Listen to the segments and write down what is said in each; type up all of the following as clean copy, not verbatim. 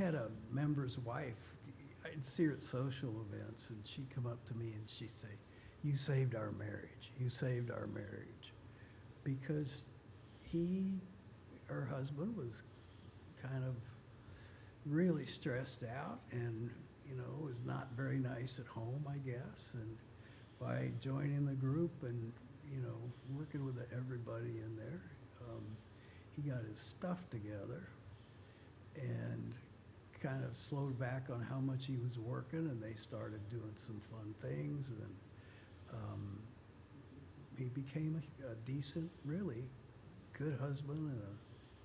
had a member's wife. I'd see her at social events, and she'd come up to me and she'd say, "You saved our marriage. You saved our marriage," because her husband was kind of really stressed out, and was not very nice at home, I guess. And by joining the group and working with everybody in there, he got his stuff together and kind of slowed back on how much he was working, and they started doing some fun things, and he became a decent, really good husband and a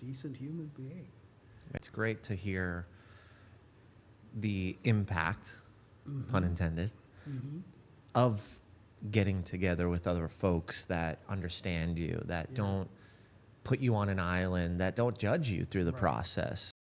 decent human being. It's great to hear the impact, pun intended, of getting together with other folks that understand you, that don't put you on an island, that don't judge you through the process.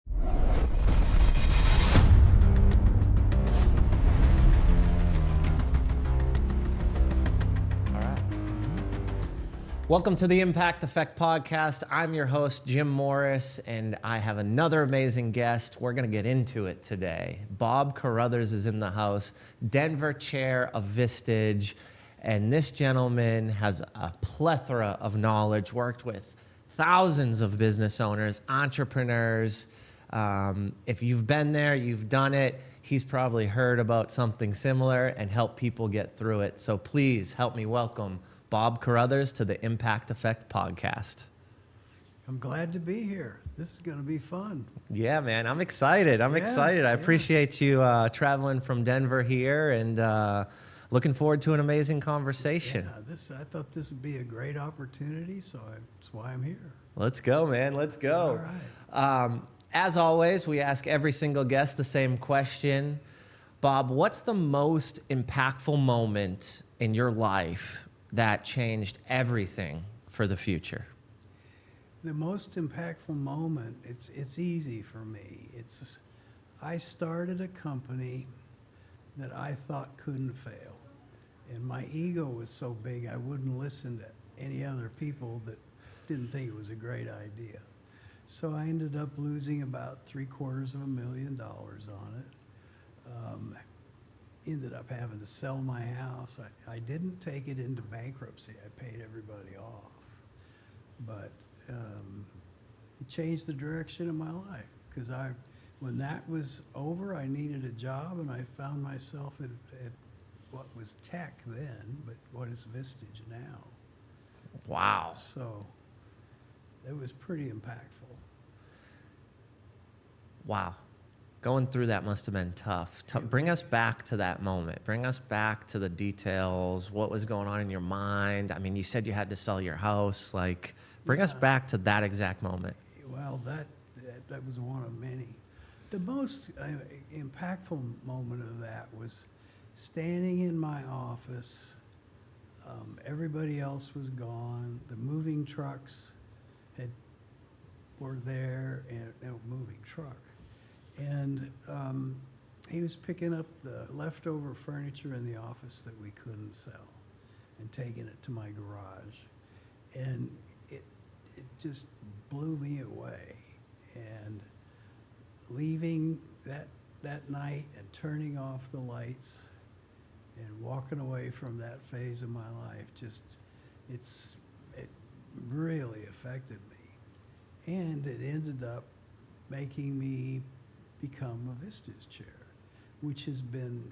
Welcome to the Impact Effect Podcast. I'm your host, Jim Morris, and I have another amazing guest. We're going to get into it today. Bob Carothers is in the house, Denver chair of Vistage, and this gentleman has a plethora of knowledge, worked with thousands of business owners, entrepreneurs. If you've been there, you've done it. He's probably heard about something similar and helped people get through it. So please help me welcome Bob Carothers to the Impact Effect Podcast. I'm glad to be here. This is going to be fun. Yeah, man. I'm excited. I'm excited. I appreciate you traveling from Denver here and looking forward to an amazing conversation. Yeah, I thought this would be a great opportunity, so that's why I'm here. Let's go, man. Let's go. All right. As always, we ask every single guest the same question. Bob, what's the most impactful moment in your life that changed everything for the future? The most impactful moment, it's easy for me. I started a company that I thought couldn't fail. And my ego was so big I wouldn't listen to any other people that didn't think it was a great idea. So I ended up losing about $750,000 on it. Ended up having to sell my house. I didn't take it into bankruptcy. I paid everybody off. But it changed the direction of my life, because when that was over, I needed a job, and I found myself at what was tech then, but what is Vistage now. Wow. So it was pretty impactful. Wow. Going through that must have been tough. Bring us back to that moment. Bring us back to the details. What was going on in your mind? I mean, you said you had to sell your house. Bring us back to that exact moment. Well, that was one of many. The most impactful moment of that was standing in my office. Everybody else was gone. The moving trucks were there, and no moving truck. And he was picking up the leftover furniture in the office that we couldn't sell and taking it to my garage. And it just blew me away. And leaving that night and turning off the lights and walking away from that phase of my life, it really affected me. And it ended up making me become a Vistage chair, which has been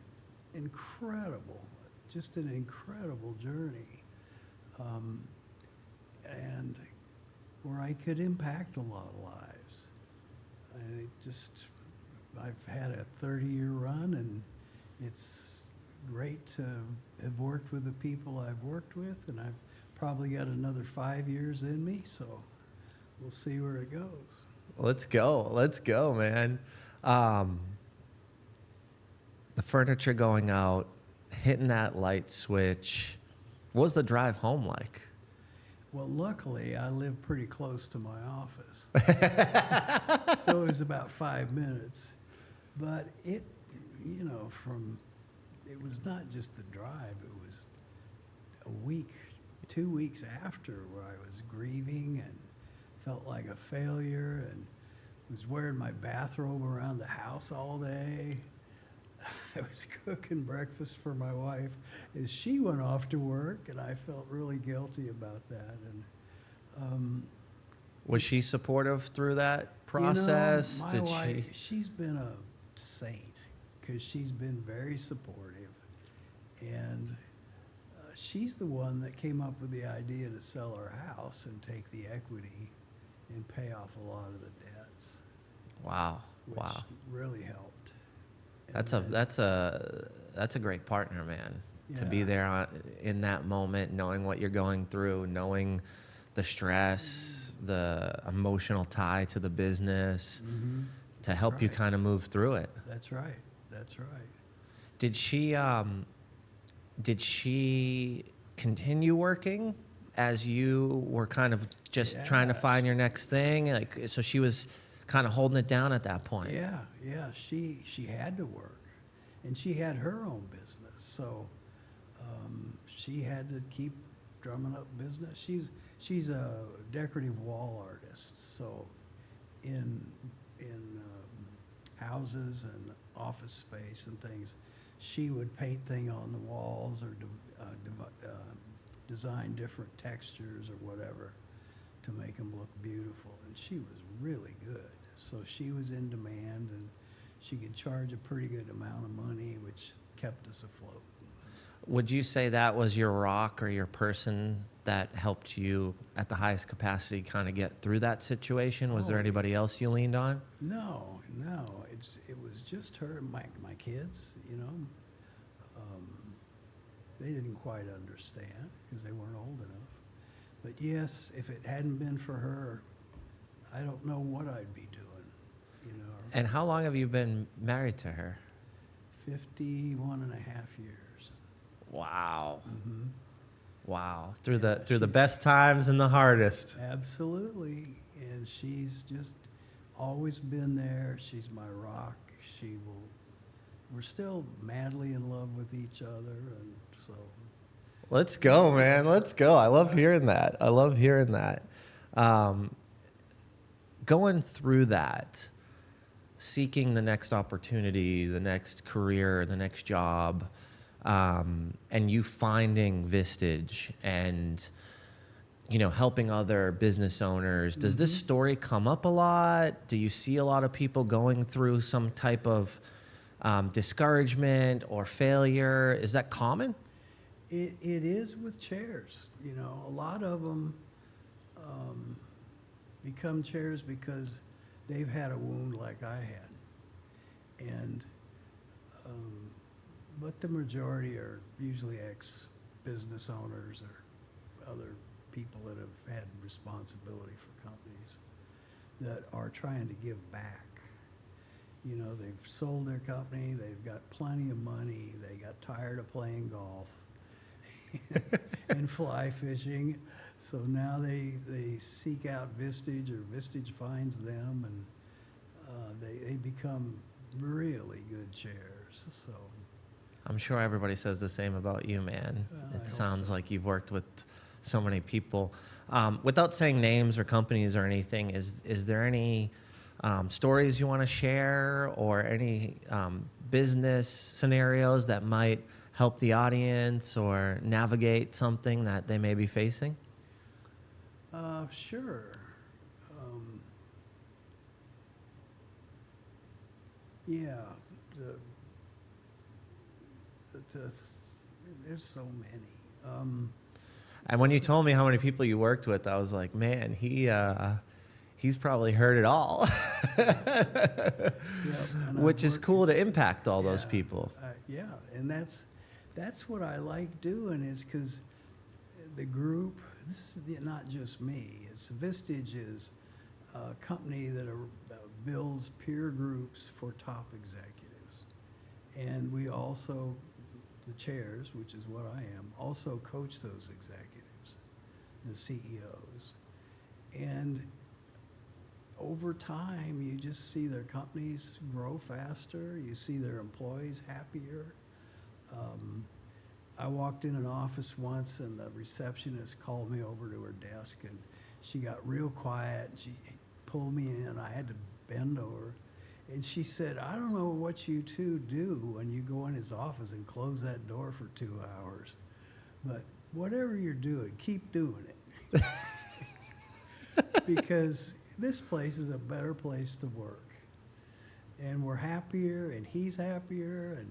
incredible, just an incredible journey, and where I could impact a lot of lives. I've had a 30-year run, and it's great to have worked with the people I've worked with, and I've probably got another 5 years in me, so we'll see where it goes. Let's go, man. The furniture going out, hitting that light switch. What was the drive home like? Well, luckily, I live pretty close to my office. So it was about 5 minutes. But it was not just the drive. It was a week, 2 weeks after, where I was grieving and felt like a failure and was wearing my bathrobe around the house all day. I was cooking breakfast for my wife as she went off to work, and I felt really guilty about that. And Was she supportive through that process? my wife, she's been a saint because she's been very supportive, and she's the one that came up with the idea to sell our house and take the equity and pay off a lot of the debts. Wow. Which Wow. really helped. And That's a great partner, man. To be Yeah. there in that moment, knowing what you're going through, knowing the stress, the emotional tie to the business, Mhm. to That's help you right. kind of move through it. That's right. That's right. Did she continue working as you were kind of just trying to Yeah, find your next thing? Like, so she was kind of holding it down at that point. Yeah, yeah. She had to work, and she had her own business, so she had to keep drumming up business. She's a decorative wall artist, so in houses and office space and things, she would paint things on the walls or design different textures or whatever to make them look beautiful. And she was really good. So she was in demand, and she could charge a pretty good amount of money, which kept us afloat. Would you say that was your rock or your person that helped you at the highest capacity kind of get through that situation? Was there Oh, anybody else you leaned on? No. It was just her and my kids, They didn't quite understand because they weren't old enough. But yes, if it hadn't been for her, I don't know what I'd be doing, And how long have you been married to her? 51 and a half years. Wow. Mm-hmm. Wow. Through Yeah, the best times and the hardest. Absolutely. And she's just always been there. She's my rock. We're still madly in love with each other, and so. Let's go, man. Let's go. I love hearing that. Going through that, seeking the next opportunity, the next career, the next job, and you finding Vistage and helping other business owners. Does this story come up a lot? Do you see a lot of people going through some type of discouragement or failure? Is that common? It is with chairs. A lot of them become chairs because they've had a wound like I had. And, but the majority are usually ex-business owners or other people that have had responsibility for companies that are trying to give back. They've sold their company, they've got plenty of money, they got tired of playing golf and fly fishing. So now they seek out Vistage, or Vistage finds them, and they become really good chairs. So I'm sure everybody says the same about you, man. I It hope sounds so. like you've worked with so many people. Without saying names or companies or anything, is there any stories you want to share or any business scenarios that might help the audience or navigate something that they may be facing? Sure. Yeah, there's so many. And when you told me how many people you worked with, I was like, man, he's probably heard it all, Yep, and I've which is worked- cool to impact all those Yeah, people. yeah, and that's what I like doing, is because the group. This is not just me. Vistage is a company that builds peer groups for top executives, and we also, the chairs, which is what I am, also coach those executives, the CEOs, and over time, you just see their companies grow faster. You see their employees happier. I walked in an office once, and the receptionist called me over to her desk, and she got real quiet. And she pulled me in. I had to bend over. And she said, I don't know what you two do when you go in his office and close that door for 2 hours, but whatever you're doing, keep doing it. Because this place is a better place to work. And we're happier, and he's happier, and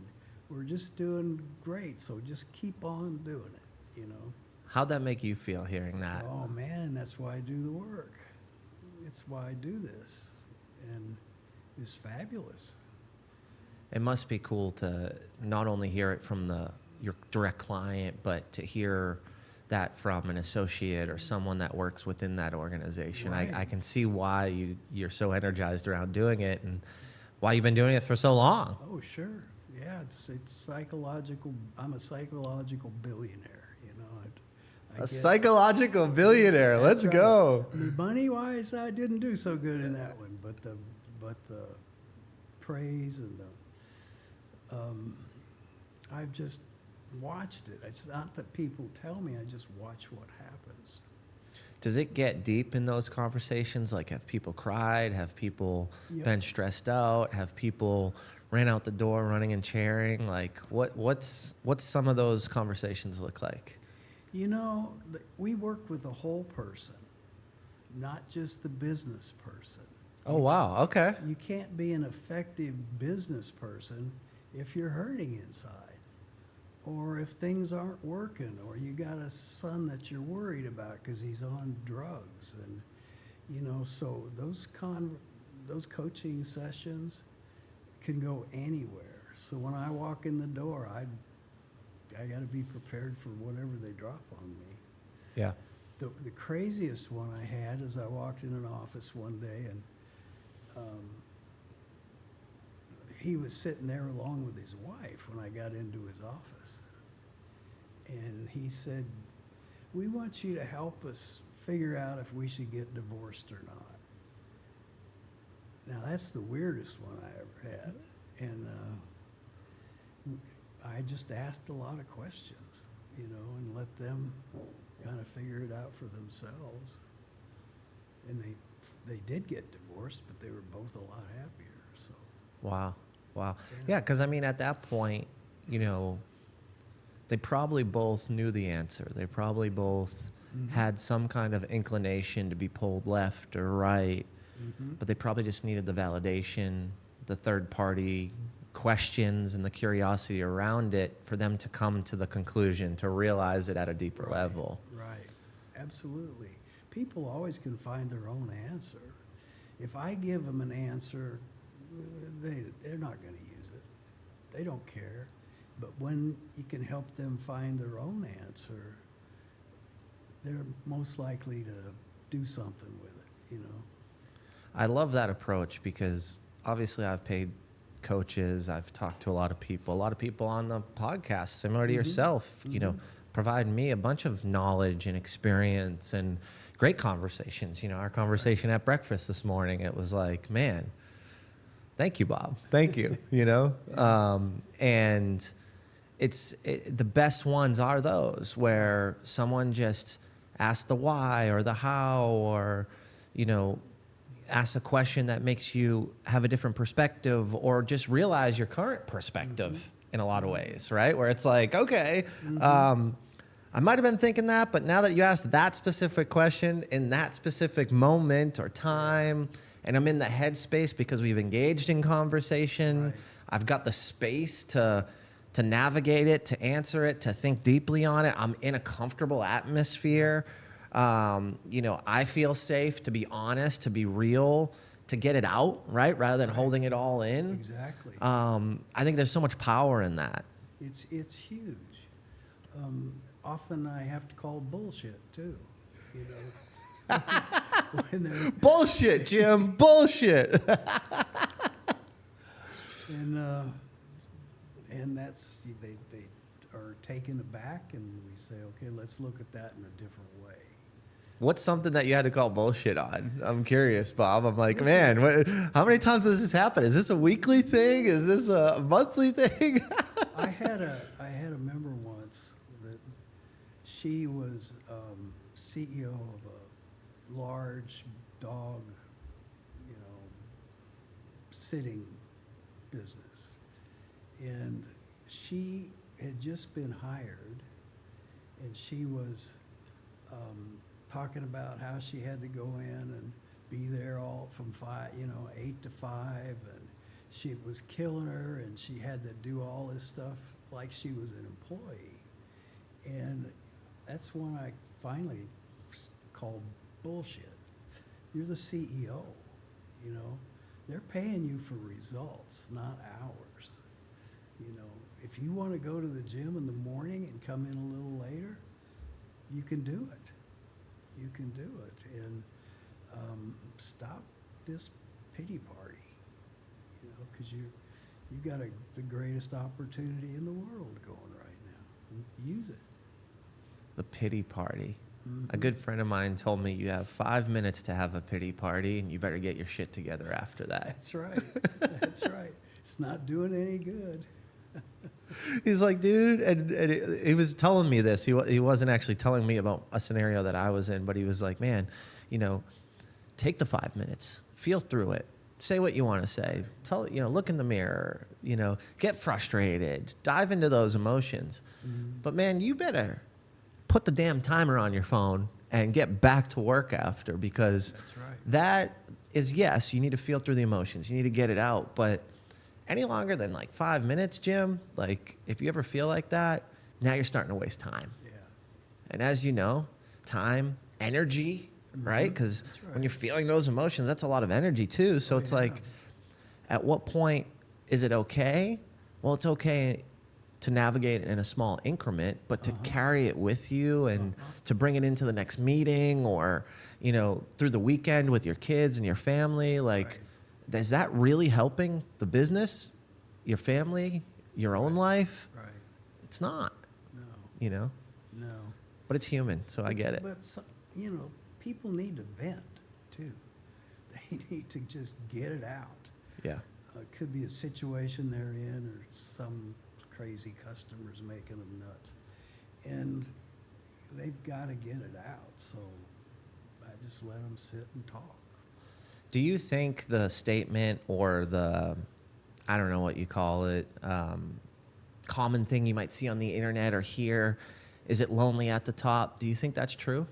we're just doing great. So just keep on doing it, you know. How'd that make you feel hearing that? Oh, man, that's why I do the work. It's why I do this. And it's fabulous. It must be cool to not only hear it from your direct client, but to hear that from an associate or someone that works within that organization. Right. I can see why you're so energized around doing it and why you've been doing it for so long. Oh, sure. Yeah, it's psychological. I'm a psychological billionaire, you know. I A psychological billionaire. Let's right. go. Money-wise, I didn't do so good in that one, but the praise and the I've just watched it. It's not that people tell me, I just watch what happens. Does it get deep in those conversations? Like, have people cried? Have people been stressed out? Have people ran out the door running and cheering? Like, what's some of those conversations look like? You know, we work with the whole person, not just the business person. Oh, wow. Okay. You can't be an effective business person if you're hurting inside, or if things aren't working, or you got a son that you're worried about because he's on drugs. And, you know, so those coaching sessions can go anywhere. So when I walk in the door, I got to be prepared for whatever they drop on me. Yeah. The craziest one I had is I walked in an office one day, and he was sitting there along with his wife when I got into his office. And he said, we want you to help us figure out if we should get divorced or not. Now, that's the weirdest one I ever had. And I just asked a lot of questions, you know, and let them kind of figure it out for themselves. And they did get divorced, but they were both a lot happier. So. Wow. Yeah, because I mean, at that point, you know, they probably both knew the answer. They probably both had some kind of inclination to be pulled left or right, but they probably just needed the validation, the third party questions, and the curiosity around it for them to come to the conclusion, to realize it at a deeper level. Right. Absolutely. People always can find their own answer. If I give them an answer, they're not going to use it. They don't care. But when you can help them find their own answer, they're most likely to do something with it, you know. I love that approach because obviously I've paid coaches, I've talked to a lot of people on the podcast, similar to yourself, you know, provide me a bunch of knowledge and experience and great conversations. You know, our conversation at breakfast this morning, it was like, man, thank you, Bob. Thank you, you know? And the best ones are those where someone just asks the why or the how, or, you know, asks a question that makes you have a different perspective, or just realize your current perspective in a lot of ways, right? Where it's like, okay, I might have been thinking that, but now that you asked that specific question in that specific moment or time, and I'm in the headspace because we've engaged in conversation, I've got the space to navigate it, to answer it, to think deeply on it. I'm in a comfortable atmosphere. You know, I feel safe to be honest, to be real, to get it out, right? Rather than holding it all in. Exactly. I think there's so much power in that. It's huge. Often I have to call bullshit too, you know. Bullshit, Jim. Bullshit. And that's, they are taken aback, and we say, okay, let's look at that in a different way. What's something that you had to call bullshit on? I'm curious, Bob. I'm like, man, how many times does this happen? Is this a weekly thing? Is this a monthly thing? I had a member once that she was CEO of a large dog, you know, sitting business. And she had just been hired, and she was talking about how she had to go in and be there all from 8 to 5, and she was killing her, and she had to do all this stuff like she was an employee. And that's when I finally called bullshit. You're the CEO, you know. They're paying you for results, not hours. You know, if you want to go to the gym in the morning and come in a little later, you can do it. You can do it. And stop this pity party, you know, because you got the greatest opportunity in the world going right now. Use it. The pity party. Mm-hmm. A good friend of mine told me you have 5 minutes to have a pity party, and you better get your shit together after that. That's right. That's right. It's not doing any good. He's like, dude, and he was telling me this. He wasn't actually telling me about a scenario that I was in, but he was like, man, you know, take the 5 minutes, feel through it, say what you want to say, look in the mirror, you know, get frustrated, dive into those emotions. Mm-hmm. But man, you better put the damn timer on your phone and get back to work after, because That's right. that is, yes, you need to feel through the emotions. You need to get it out. But any longer than like 5 minutes, Jim, like if you ever feel like that, now you're starting to waste time. Yeah. And as you know, time, energy, Mm-hmm. right? Because That's right. when you're feeling those emotions, that's a lot of energy too. So it's like, at what point is it okay? Well, it's okay to navigate in a small increment, but to carry it with you and to bring it into the next meeting, or, you know, through the weekend with your kids and your family, like, is that really helping the business, your family, your own life? Right. It's not, No. you know, No. but it's human, so I get it. But you know, people need to vent too. They need to just get it out. Yeah. It could be a situation they're in, or some crazy customers making them nuts, and they've got to get it out. So I just let them sit and talk. Do you think the statement, or the, I don't know what you call it, common thing you might see on the internet or hear, is it lonely at the top? Do you think that's true?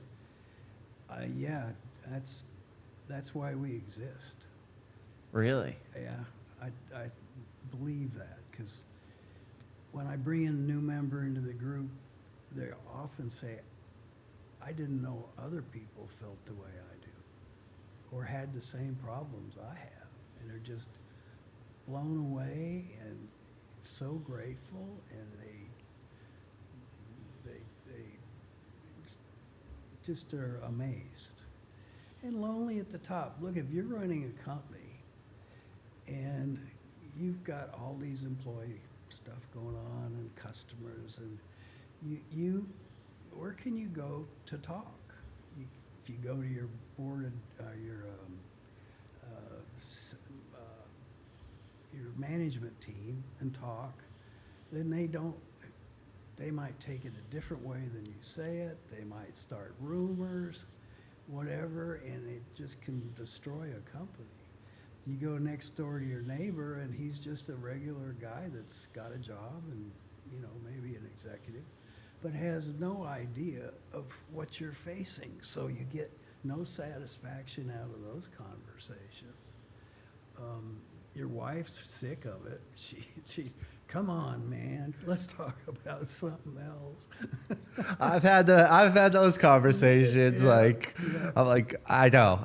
Yeah, that's why we exist. Really? Yeah, I believe that, because when I bring in a new member into the group, they often say, I didn't know other people felt the way I do, or had the same problems I have. And they're just blown away and so grateful, and they just are amazed. And lonely at the top. Look, if you're running a company and you've got all these employee stuff going on and customers, and you where can you go to talk? If you go to your board, your management team and talk, then they might take it a different way than you say it. They might start rumors, whatever, and it just can destroy a company. You go next door to your neighbor, and he's just a regular guy that's got a job and, you know, maybe an executive, but has no idea of what you're facing. So you get no satisfaction out of those conversations. Your wife's sick of it. She come on, man, let's talk about something else. I've had those conversations. I'm like, I know,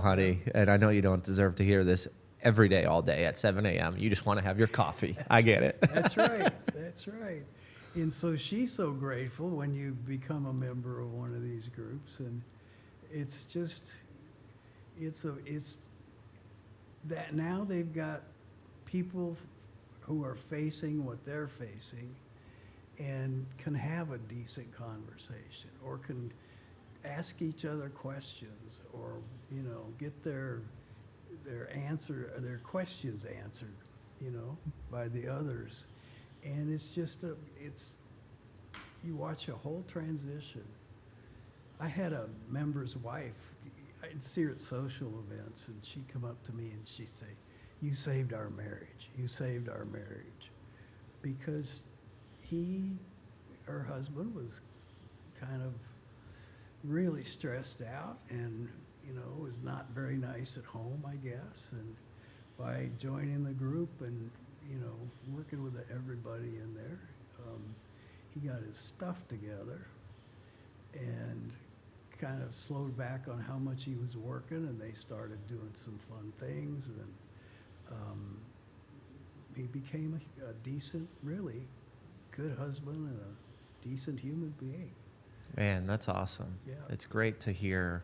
honey, and I know you don't deserve to hear this every day, all day at 7 a.m. You just want to have your coffee. I get it. That's right. That's right. And so she's so grateful when you become a member of one of these groups, and it's just, it's that now they've got people who are facing what they're facing and can have a decent conversation, or can ask each other questions, or, you know, get their questions answered, you know, by the others. And it's just you watch a whole transition. I had a member's wife, I'd see her at social events, and she'd come up to me and she'd say, you saved our marriage. You saved our marriage. Because her husband was kind of really stressed out and, was not very nice at home, I guess. And by joining the group and, working with everybody in there, he got his stuff together and kind of slowed back on how much he was working, and they started doing some fun things, and he became a decent, really good husband and a decent human being. Man, that's awesome. Yeah. It's great to hear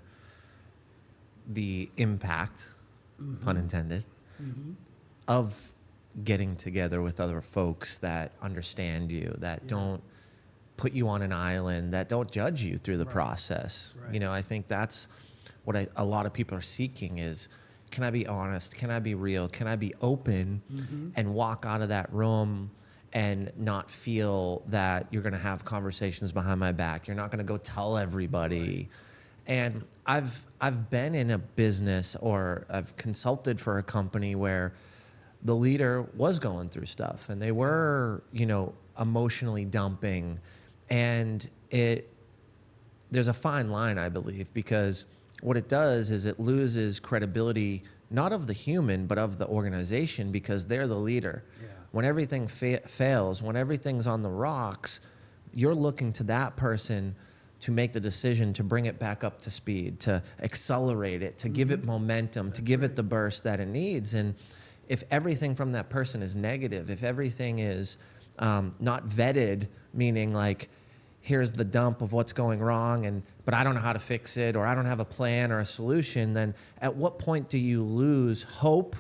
the impact, pun intended, of getting together with other folks that understand you, that don't put you on an island, that don't judge you through the process. Right. I think that's what a lot of people are seeking is, can I be honest? Can I be real? Can I be open and walk out of that room and not feel that you're going to have conversations behind my back? You're not going to go tell everybody. Right. And I've been in a business, or I've consulted for a company where the leader was going through stuff and they were, emotionally dumping. And there's a fine line, I believe, because what it does is it loses credibility, not of the human, but of the organization, because they're the leader. Yeah. When everything fails, when everything's on the rocks, you're looking to that person to make the decision to bring it back up to speed, to accelerate it, to give it momentum, to give it the burst that it needs. And if everything from that person is negative, if everything is not vetted, meaning like, here's the dump of what's going wrong, but I don't know how to fix it, or I don't have a plan or a solution, then at what point do you lose hope?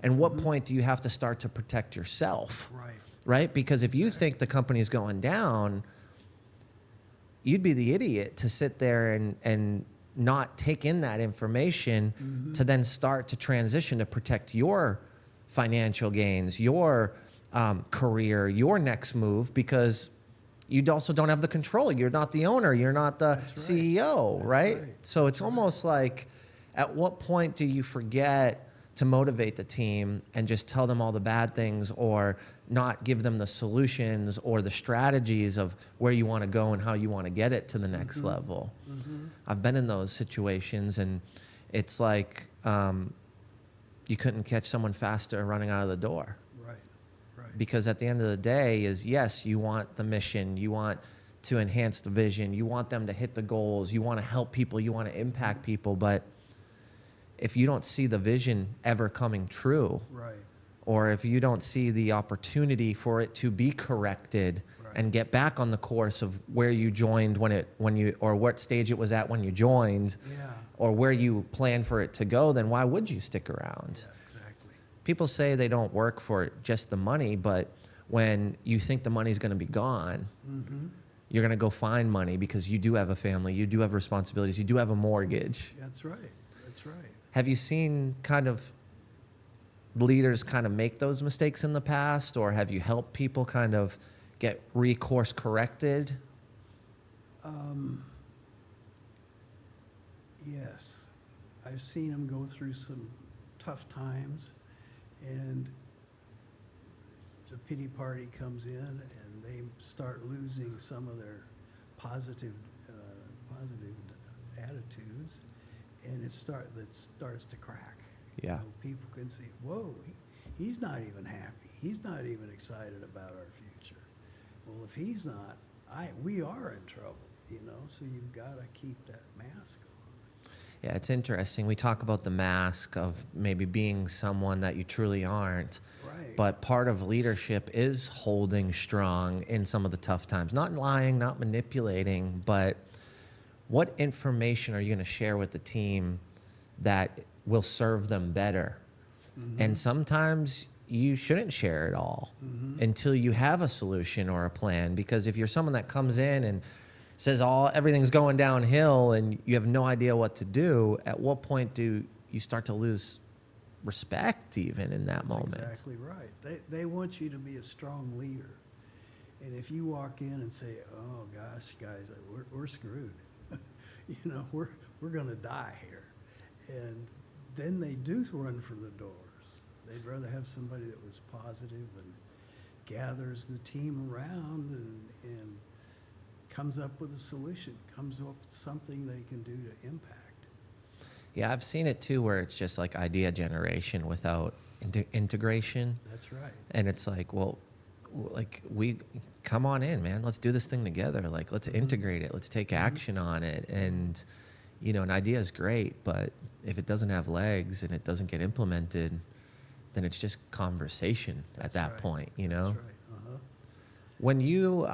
And what point do you have to start to protect yourself? Right? Because if you think the company is going down, you'd be the idiot to sit there and not take in that information to then start to transition to protect your financial gains, your career, your next move, because you also don't have the control. You're not the owner. You're not the CEO, right? So it's almost like, at what point do you forget to motivate the team and just tell them all the bad things, or not give them the solutions or the strategies of where you want to go and how you want to get it to the next level? I've been in those situations, and it's like you couldn't catch someone faster running out of the door. Because at the end of the day is, yes, you want the mission, you want to enhance the vision, you want them to hit the goals, you want to help people, you want to impact people, but if you don't see the vision ever coming true, or if you don't see the opportunity for it to be corrected and get back on the course of where you joined or what stage it was at when you joined, or where you planned for it to go, then why would you stick around? People say they don't work for just the money, but when you think the money's going to be gone, you're going to go find money because you do have a family, you do have responsibilities, you do have a mortgage. That's right. Have you seen kind of leaders kind of make those mistakes in the past, or have you helped people kind of get recourse corrected? Yes. I've seen them go through some tough times. And the pity party comes in, and they start losing some of their positive attitudes, and it starts to crack. Yeah. People can see, whoa, he's not even happy. He's not even excited about our future. Well, if he's not, we are in trouble. So you've got to keep that mask on. Yeah, it's interesting. We talk about the mask of maybe being someone that you truly aren't. But part of leadership is holding strong in some of the tough times. Not lying, not manipulating, but what information are you going to share with the team that will serve them better? And sometimes you shouldn't share it all until you have a solution or a plan. Because if you're someone that comes in and says everything's going downhill and you have no idea what to do, at what point do you start to lose respect even in that moment? That's exactly right. They want you to be a strong leader. And if you walk in and say, oh gosh, guys, we're screwed. We're going to die here. And then they do run for the doors. They'd rather have somebody that was positive and gathers the team around and comes up with a solution, comes up with something they can do to impact. Yeah, I've seen it too, where it's just like idea generation without integration. That's right. And it's like, well, like we come on in, man. Let's do this thing together. Like, let's integrate it. Let's take action on it. And, you know, an idea is great, but if it doesn't have legs and it doesn't get implemented, then it's just conversation at that right. point, you know? That's right. Uh-huh. When you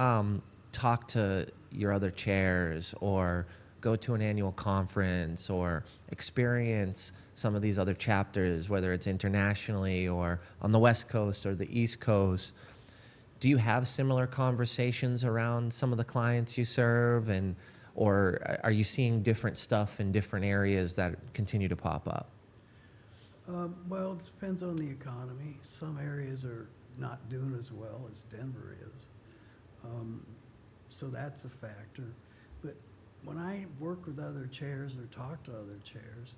talk to your other chairs or go to an annual conference or experience some of these other chapters, whether it's internationally or on the West Coast or the East Coast, do you have similar conversations around some of the clients you serve, and or are you seeing different stuff in different areas that continue to pop up? Well, it depends on the economy. Some areas are not doing as well as Denver is. So that's a factor. But when I work with other chairs or talk to other chairs,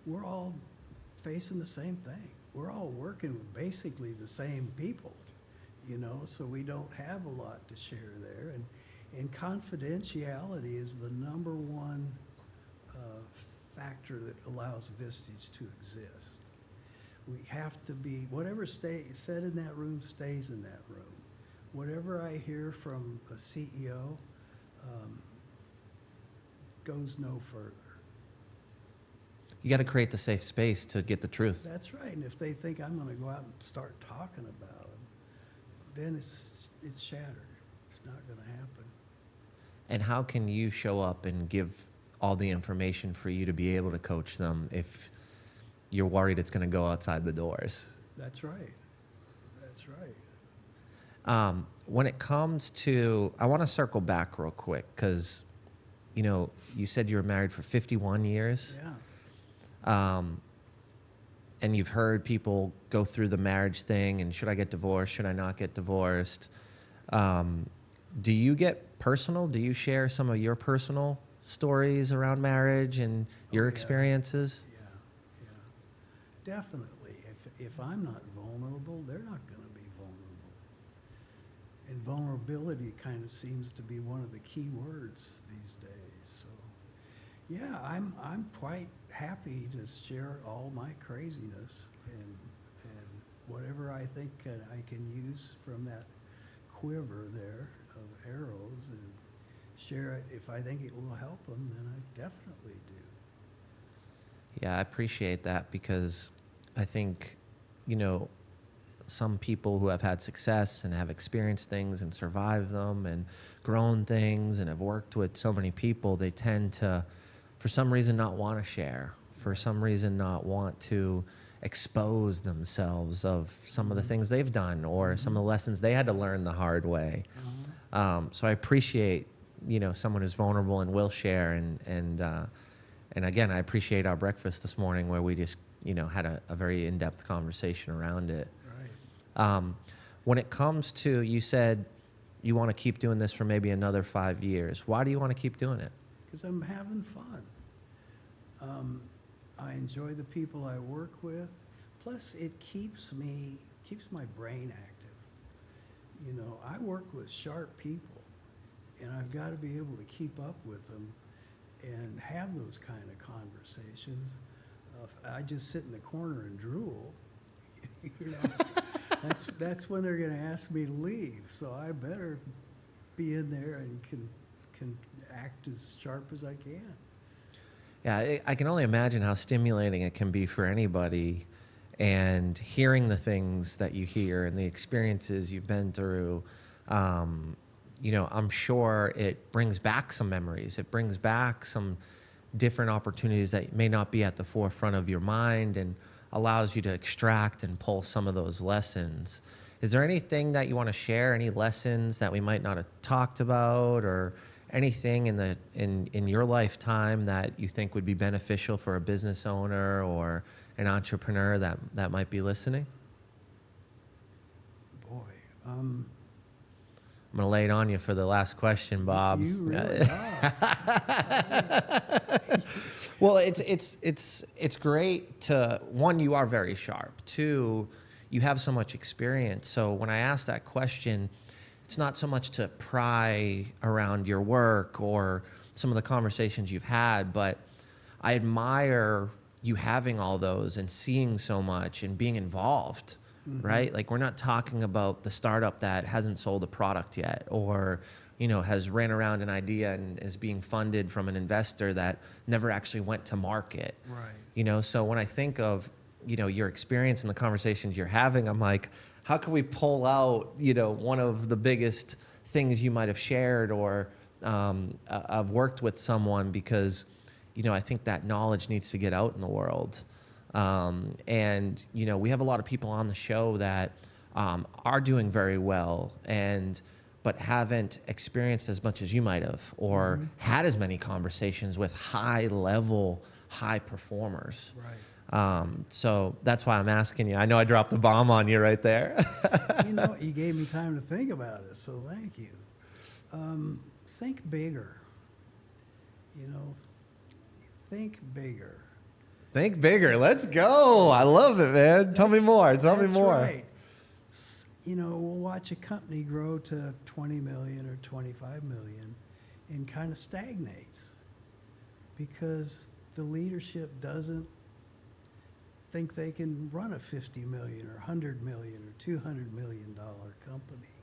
we're all facing the same thing. We're all working with basically the same people, you know, so we don't have a lot to share there. And confidentiality is the number one factor that allows Vistage to exist. We have to be, whatever said in that room stays in that room. Whatever I hear from a CEO goes no further. You got to create the safe space to get the truth. That's right. And if they think I'm going to go out and start talking about them, then it's shattered. It's not going to happen. And how can you show up and give all the information for you to be able to coach them if you're worried it's going to go outside the doors? That's right. That's right. When it comes to, I want to circle back real quick because, you know, you said you were married for 51 years. Yeah. And you've heard people go through the marriage thing and should I get divorced? Should I not get divorced? Do you get personal? Do you share some of your personal stories around marriage and your experiences? Yeah. Definitely. If I'm not vulnerable, they're not going to be vulnerable. And vulnerability kind of seems to be one of the key words these days. So, yeah, I'm quite happy to share all my craziness and whatever I think I can use from that quiver there of arrows and share it. If I think it will help them, then I definitely do. Yeah, I appreciate that because I think, you know, some people who have had success and have experienced things and survived them and grown things and have worked with so many people, they tend to, for some reason, not want to share, for some reason not want to expose themselves of some of the things they've done or some of the lessons they had to learn the hard way. So I appreciate, you know, someone who's vulnerable and will share. And again, I appreciate our breakfast this morning where we just, you know, had a very in-depth conversation around it. Right. When it comes to, you said you want to keep doing this for maybe another 5 years. Why do you want to keep doing it? Because I'm having fun. I enjoy the people I work with. Plus, it keeps my brain active. You know, I work with sharp people, and I've got to be able to keep up with them and have those kind of conversations. If I just sit in the corner and drool, you know, that's when they're going to ask me to leave. So I better be in there and can act as sharp as I can. Yeah, I can only imagine how stimulating it can be for anybody, and hearing the things that you hear and the experiences you've been through, you know, I'm sure it brings back some memories. It brings back some different opportunities that may not be at the forefront of your mind and allows you to extract and pull some of those lessons. Is there anything that you want to share, any lessons that we might not have talked about, or anything in your lifetime that you think would be beneficial for a business owner or an entrepreneur that might be listening? Boy, I'm going to lay it on you for the last question, Bob. you really are. Well, it's great to, one, you are very sharp. Two, you have so much experience. So when I ask that question, it's not so much to pry around your work or some of the conversations you've had, but I admire you having all those and seeing so much and being involved, right? Like, we're not talking about the startup that hasn't sold a product yet, or, you know, has ran around an idea and is being funded from an investor that never actually went to market. Right. You know, so when I think of, you know, your experience and the conversations you're having, I'm like, how can we pull out, you know, one of the biggest things you might have shared, or I've worked with someone, because, you know, I think that knowledge needs to get out in the world. And, you know, we have a lot of people on the show that are doing very well, but haven't experienced as much as you might have, or had as many conversations with high performers. Right. So that's why I'm asking you. I know I dropped a bomb on you right there. You know, you gave me time to think about it, so thank you. Think bigger. You know, think bigger. Think bigger. Let's go. I love it, man. Tell me more. Tell me more. Right. You know, we'll watch a company grow to 20 million or 25 million and kind of stagnates because the leadership doesn't think they can run a 50 million or 100 million or 200 million dollar company.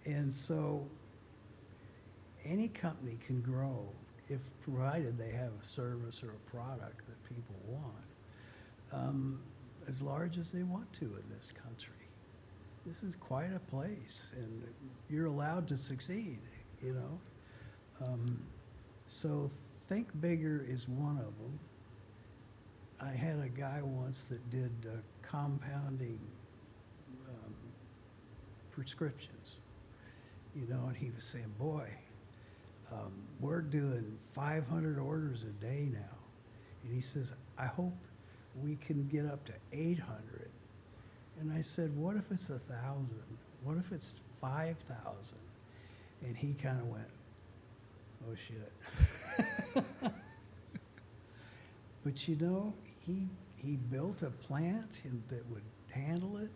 And so any company can grow if provided they have a service or a product that people want, as large as they want to in this country. This is quite a place, and you're allowed to succeed, you know. So think bigger is one of them. I had a guy once that did compounding prescriptions, you know, and he was saying, boy, we're doing 500 orders a day now. And he says, I hope we can get up to 800. And I said, what if it's 1,000? What if it's 5,000? And he kind of went, oh shit. But you know, he built a plant that would handle it.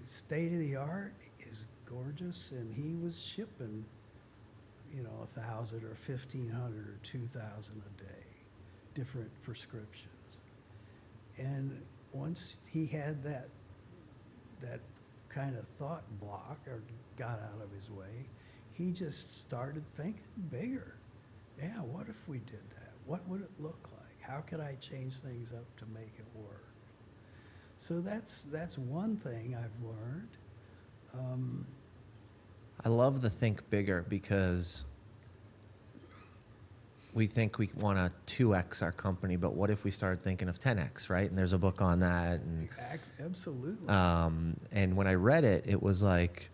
His state of the art is gorgeous, and he was shipping, you know, 1,000 or 1,500 or 2,000 a day, different prescriptions. And once he had that kind of thought block, or got out of his way, he just started thinking bigger. Yeah, what if we did that? What would it look like? How could I change things up to make it work? So that's one thing I've learned. I love the think bigger, because we think we want to 2x our company, but what if we started thinking of 10x, right? And there's a book on that. And, absolutely. And when I read it, it was like,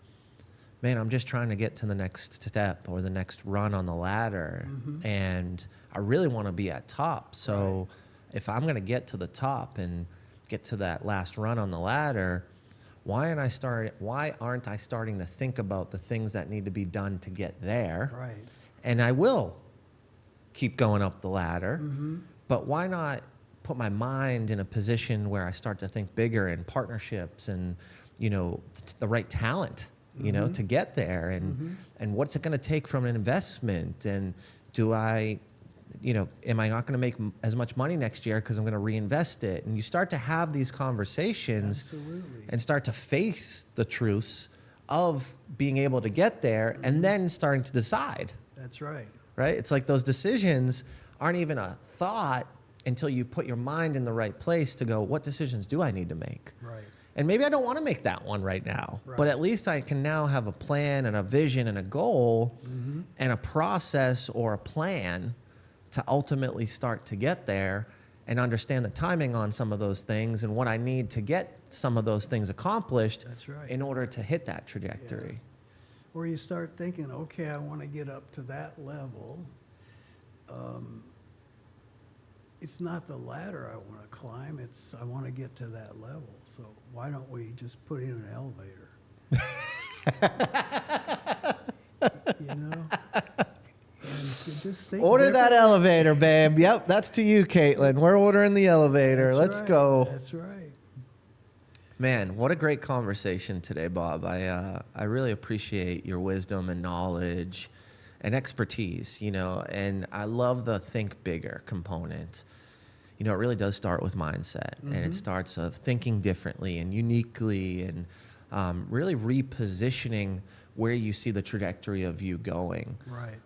man, I'm just trying to get to the next step or the next run on the ladder. And I really want to be at top. So if I'm going to get to the top and get to that last run on the ladder, why aren't I starting to think about the things that need to be done to get there? Right. And I will keep going up the ladder, but why not put my mind in a position where I start to think bigger, in partnerships and, you know, the right talent, you know, to get there, and what's it going to take from an investment, and do I, you know, am I not going to make as much money next year because I'm going to reinvest it? And you start to have these conversations and start to face the truths of being able to get there, and then starting to decide. That's right. Right? It's like those decisions aren't even a thought until you put your mind in the right place to go, what decisions do I need to make? Right. And maybe I don't want to make that one right now, Right. but at least I can now have a plan and a vision and a goal and a process or a plan to ultimately start to get there, and understand the timing on some of those things and what I need to get some of those things accomplished. That's right. In order to hit that trajectory. Yeah. Where you start thinking, okay, I want to get up to that level. It's not the ladder I want to climb, it's I want to get to that level. So why don't we just put in an elevator? You know? And you just think Order that differently. elevator, babe. Yep, that's to you, Caitlin. We're ordering the elevator. That's Let's right. go. That's right. Man, what a great conversation today, Bob. I really appreciate your wisdom and knowledge and expertise, and I love the think bigger component. It really does start with mindset, and it starts of thinking differently and uniquely and really repositioning where you see the trajectory of you going. Right.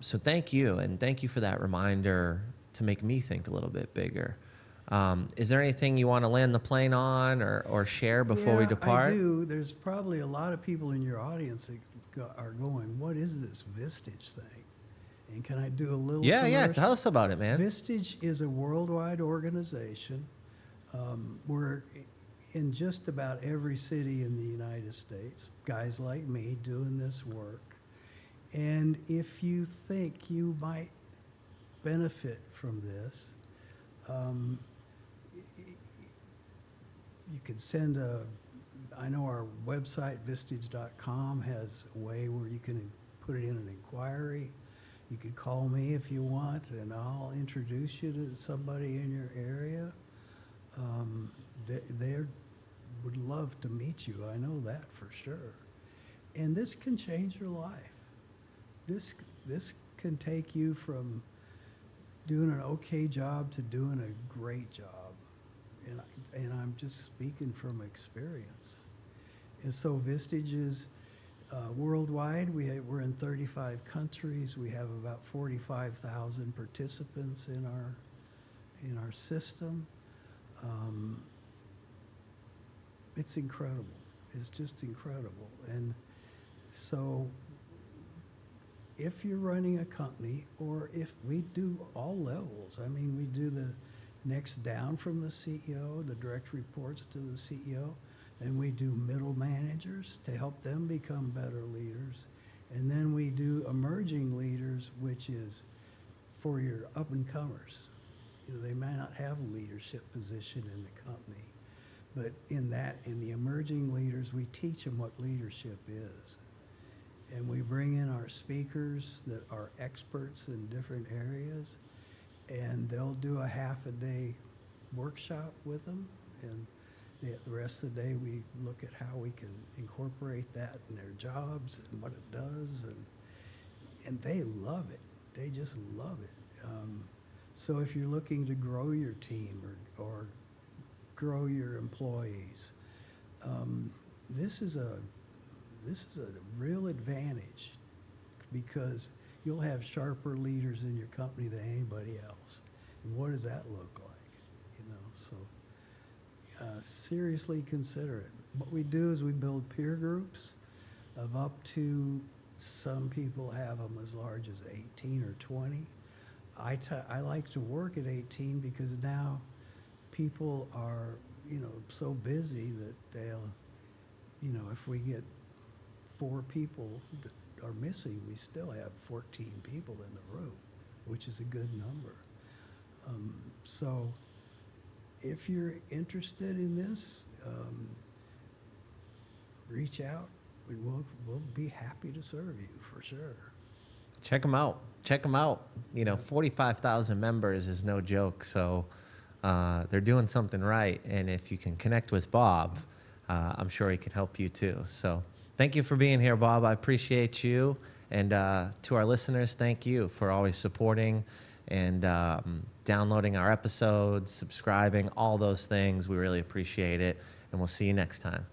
So thank you, and thank you for that reminder to make me think a little bit bigger. Is there anything you want to land the plane on or share before we depart? I do. There's probably a lot of people in your audience that are going, what is this Vistage thing? And can I do a little Yeah, commercial? tell us about it, man. Vistage is a worldwide organization. We're in just about every city in the United States, guys like me doing this work. And if you think you might benefit from this, you could send I know our website, vistage.com, has a way where you can put it in an inquiry. You could call me if you want, and I'll introduce you to somebody in your area. They would love to meet you. I know that for sure. And this can change your life. This can take you from doing an okay job to doing a great job. And I'm just speaking from experience. And so Vistage is worldwide. We're in 35 countries. We have about 45,000 participants in our system. It's incredible. It's just incredible. And so if you're running a company, or if we do all levels, I mean, we do the next down from the CEO, the direct reports to the CEO, then we do middle managers to help them become better leaders. And then we do emerging leaders, which is for your up and comers. They may not have a leadership position in the company, but in the emerging leaders, we teach them what leadership is. And we bring in our speakers that are experts in different areas, and they'll do a half-a-day workshop with them, and the rest of the day we look at how we can incorporate that in their jobs and what it does, and they love it. They just love it. So if you're looking to grow your team or grow your employees, this is a real advantage, because you'll have sharper leaders in your company than anybody else. And what does that look like? So seriously consider it. What we do is we build peer groups of up to, some people have them as large as 18 or 20. I like to work at 18 because now people are, so busy that they'll, if we get 4 people that are missing, we still have 14 people in the room, which is a good number. So if you're interested in this, reach out, and we'll be happy to serve you for sure. Check them out. 45,000 members is no joke. So they're doing something right. And if you can connect with Bob, I'm sure he can help you too. So thank you for being here, Bob. I appreciate you. And to our listeners, thank you for always supporting and downloading our episodes, subscribing, all those things. We really appreciate it. And we'll see you next time.